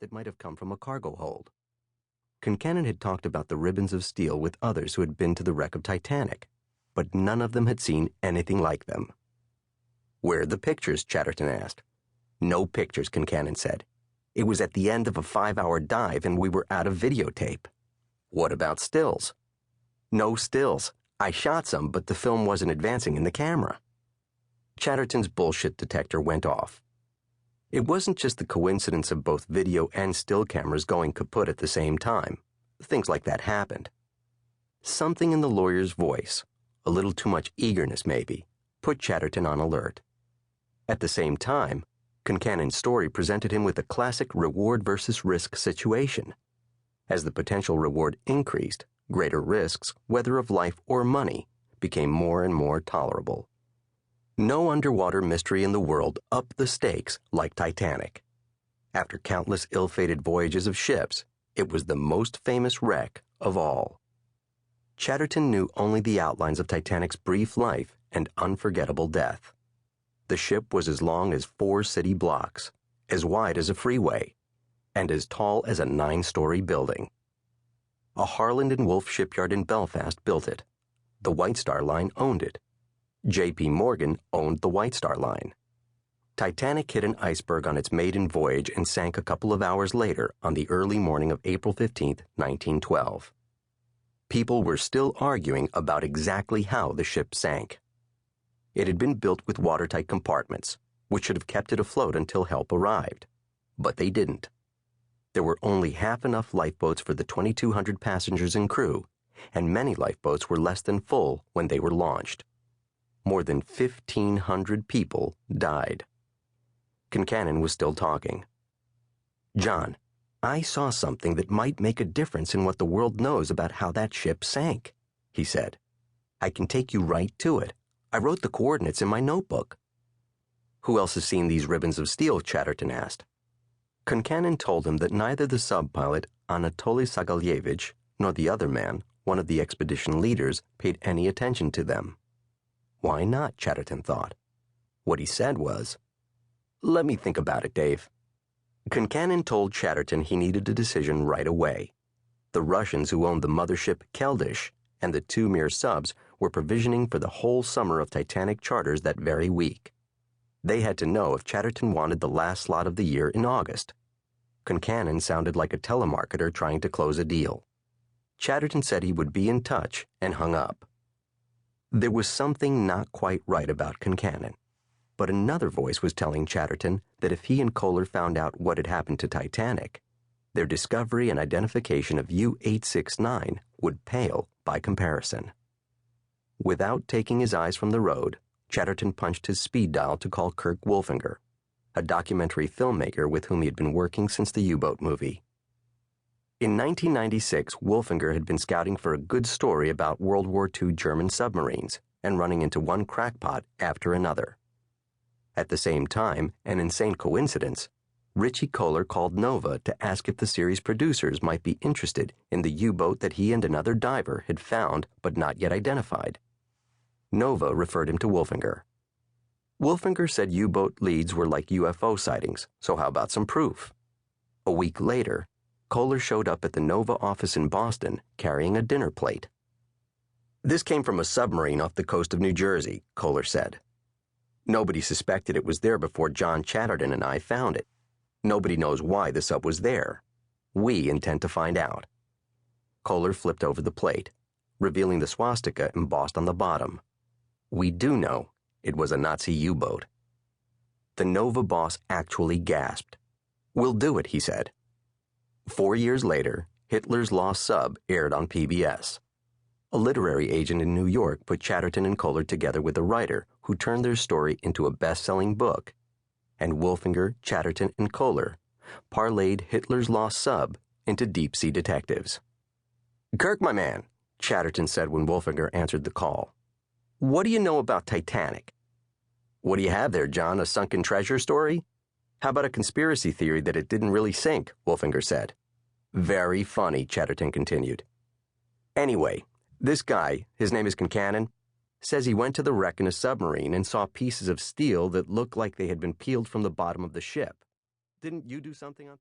that might have come from a cargo hold. Concannon had talked about the ribbons of steel with others who had been to the wreck of Titanic, but none of them had seen anything like them. "Where are the pictures?" Chatterton asked. "No pictures," Concannon said. "It was at the end of a 5-hour dive and we were out of videotape." "What about stills?" "No stills. I shot some, but the film wasn't advancing in the camera." Chatterton's bullshit detector went off. It wasn't just the coincidence of both video and still cameras going kaput at the same time. Things like that happened. Something in the lawyer's voice, a little too much eagerness maybe, put Chatterton on alert. At the same time, Concannon's story presented him with a classic reward versus risk situation. As the potential reward increased, greater risks, whether of life or money, became more and more tolerable. No underwater mystery in the world upped the stakes like Titanic. After countless ill-fated voyages of ships, it was the most famous wreck of all. Chatterton knew only the outlines of Titanic's brief life and unforgettable death. The ship was as long as 4 city blocks, as wide as a freeway, and as tall as a 9-story building. A Harland and Wolff shipyard in Belfast built it. The White Star Line owned it. J.P. Morgan owned the White Star Line. Titanic hit an iceberg on its maiden voyage and sank a couple of hours later on the early morning of April 15, 1912. People were still arguing about exactly how the ship sank. It had been built with watertight compartments, which should have kept it afloat until help arrived. But they didn't. There were only half enough lifeboats for the 2,200 passengers and crew, and many lifeboats were less than full when they were launched. More than 1,500 people died. Concannon was still talking. "John, I saw something that might make a difference in what the world knows about how that ship sank," he said. "I can take you right to it. I wrote the coordinates in my notebook." "Who else has seen these ribbons of steel?" Chatterton asked. Concannon told him that neither the sub-pilot, Anatoly Sagalievich, nor the other man, one of the expedition leaders, paid any attention to them. Why not, Chatterton thought. What he said was, "Let me think about it, Dave." Concannon told Chatterton he needed a decision right away. The Russians who owned the mothership Keldysh and the 2 Mir subs were provisioning for the whole summer of Titanic charters that very week. They had to know if Chatterton wanted the last slot of the year in August. Concannon sounded like a telemarketer trying to close a deal. Chatterton said he would be in touch and hung up. There was something not quite right about Concannon, but another voice was telling Chatterton that if he and Kohler found out what had happened to Titanic, their discovery and identification of U-869 would pale by comparison. Without taking his eyes from the road, Chatterton punched his speed dial to call Kirk Wolfinger, a documentary filmmaker with whom he had been working since the U-boat movie. In 1996, Wolfinger had been scouting for a good story about World War II German submarines and running into one crackpot after another. At the same time, an insane coincidence, Richie Kohler called Nova to ask if the series producers might be interested in the U-boat that he and another diver had found but not yet identified. Nova referred him to Wolfinger. Wolfinger said U-boat leads were like UFO sightings, so how about some proof? A week later, Kohler showed up at the Nova office in Boston carrying a dinner plate. "This came from a submarine off the coast of New Jersey," Kohler said. "Nobody suspected it was there before John Chatterton and I found it. Nobody knows why the sub was there. We intend to find out." Kohler flipped over the plate, revealing the swastika embossed on the bottom. "We do know it was a Nazi U-boat." The Nova boss actually gasped. "We'll do it," he said. 4 years later, Hitler's Lost Sub aired on PBS. A literary agent in New York put Chatterton and Kohler together with a writer who turned their story into a best-selling book, and Wolfinger, Chatterton, and Kohler parlayed Hitler's Lost Sub into deep-sea detectives. "Kirk, my man," Chatterton said when Wolfinger answered the call. "What do you know about Titanic?" "What do you have there, John, a sunken treasure story?" "How about a conspiracy theory that it didn't really sink?" Wolfinger said. "Very funny," Chatterton continued. "Anyway, this guy, his name is Concannon, says he went to the wreck in a submarine and saw pieces of steel that looked like they had been peeled from the bottom of the ship. Didn't you do something on